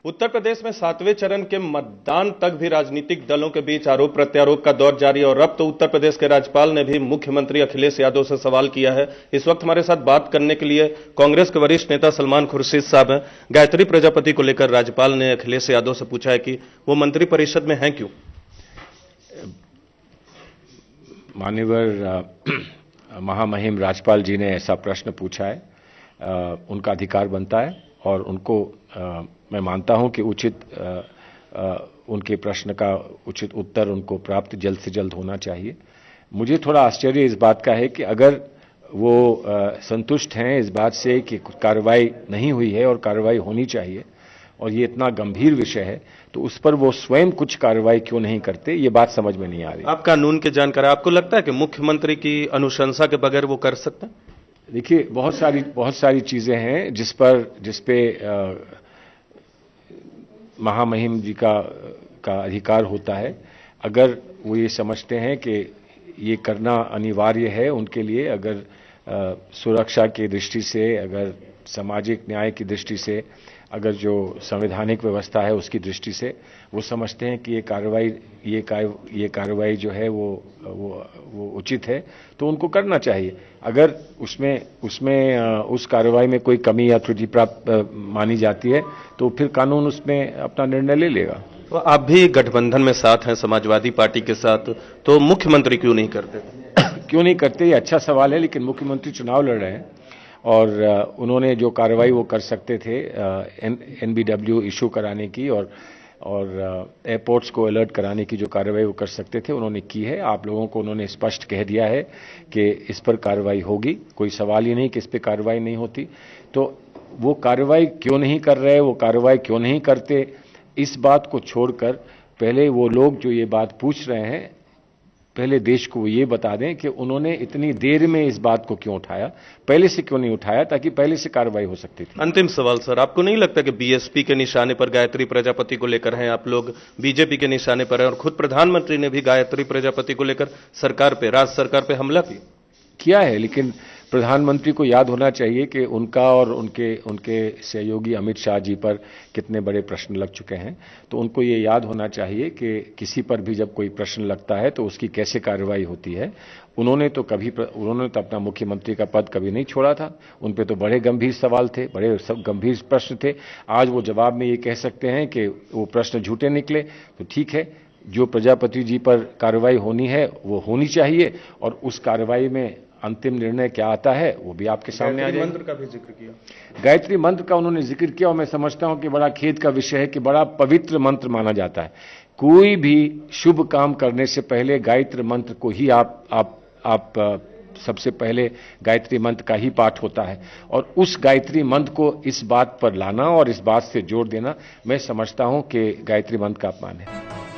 उत्तर प्रदेश में 7वें चरण के मतदान तक भी राजनीतिक दलों के बीच आरोप प्रत्यारोप का दौर जारी और अब तो उत्तर प्रदेश के राज्यपाल ने भी मुख्यमंत्री अखिलेश यादव से सवाल किया है। इस वक्त हमारे साथ बात करने के लिए कांग्रेस के वरिष्ठ नेता सलमान खुर्शीद साहब हैं। गायत्री प्रजापति को लेकर राज्यपाल ने अखिलेश यादव से पूछा है कि वो मंत्रिपरिषद में हैं क्यों। माननीय महामहिम राज्यपाल जी ने ऐसा प्रश्न पूछा है, उनका अधिकार बनता है और उनको मैं मानता हूं कि उनके प्रश्न का उचित उत्तर उनको प्राप्त जल्द से जल्द होना चाहिए। मुझे थोड़ा आश्चर्य इस बात का है कि अगर वो संतुष्ट हैं इस बात से कि कार्रवाई नहीं हुई है और कार्रवाई होनी चाहिए और ये इतना गंभीर विषय है तो उस पर वो स्वयं कुछ कार्रवाई क्यों नहीं करते, ये बात समझ में नहीं आ रही। आप कानून के जानकार, आपको लगता है कि मुख्यमंत्री की अनुशंसा के बगैर वो कर सकते हैं? देखिए, बहुत सारी चीजें हैं जिस पे महामहिम जी का अधिकार होता है। अगर वो ये समझते हैं कि ये करना अनिवार्य है उनके लिए, अगर सुरक्षा की दृष्टि से, अगर सामाजिक न्याय की दृष्टि से, अगर जो संवैधानिक व्यवस्था है उसकी दृष्टि से वो समझते हैं कि ये कार्रवाई जो है वो उचित है तो उनको करना चाहिए। अगर उस कार्रवाई में कोई कमी या त्रुटि प्राप्त मानी जाती है तो फिर कानून उसमें अपना निर्णय ले लेगा। तो आप भी गठबंधन में साथ हैं समाजवादी पार्टी के साथ, तो मुख्यमंत्री क्यों नहीं करते? क्यों नहीं करते, ये अच्छा सवाल है, लेकिन मुख्यमंत्री चुनाव लड़ रहे हैं और उन्होंने जो कार्रवाई वो कर सकते थे NBW इशू कराने की और एयरपोर्ट्स को अलर्ट कराने की जो कार्रवाई वो कर सकते थे उन्होंने की है। आप लोगों को उन्होंने स्पष्ट कह दिया है कि इस पर कार्रवाई होगी, कोई सवाल ही नहीं कि इस पर कार्रवाई नहीं होती। तो वो कार्रवाई क्यों नहीं कर रहे, वो कार्रवाई क्यों नहीं करते, इस बात को छोड़कर पहले वो लोग जो ये बात पूछ रहे हैं पहले देश को ये बता दें कि उन्होंने इतनी देर में इस बात को क्यों उठाया, पहले से क्यों नहीं उठाया, ताकि पहले से कार्रवाई हो सकती थी। अंतिम सवाल सर, आपको नहीं लगता कि बीएसपी के निशाने पर गायत्री प्रजापति को लेकर हैं आप लोग, बीजेपी के निशाने पर हैं और खुद प्रधानमंत्री ने भी गायत्री प्रजापति को लेकर राज्य सरकार पे हमला किया है, लेकिन प्रधानमंत्री को याद होना चाहिए कि उनका और उनके सहयोगी अमित शाह जी पर कितने बड़े प्रश्न लग चुके हैं। तो उनको ये याद होना चाहिए कि किसी पर भी जब कोई प्रश्न लगता है तो उसकी कैसे कार्रवाई होती है। उन्होंने तो अपना मुख्यमंत्री का पद कभी नहीं छोड़ा था। उन पे तो बड़े गंभीर सवाल थे, बड़े गंभीर प्रश्न थे। आज वो जवाब में ये कह सकते हैं कि वो प्रश्न झूठे निकले, तो ठीक है, जो प्रजापति जी पर कार्रवाई होनी है वो होनी चाहिए और उस कार्रवाई में अंतिम निर्णय क्या आता है वो भी आपके सामने आ जाएगा। मंत्र का भी जिक्र किया, गायत्री मंत्र का उन्होंने जिक्र किया और मैं समझता हूं कि बड़ा खेद का विषय है कि बड़ा पवित्र मंत्र माना जाता है। कोई भी शुभ काम करने से पहले गायत्री मंत्र को ही आप सबसे पहले गायत्री मंत्र का ही पाठ होता है और उस गायत्री मंत्र को इस बात पर लाना और इस बात से जोड़ देना मैं समझता हूं कि गायत्री मंत्र का अपमान है।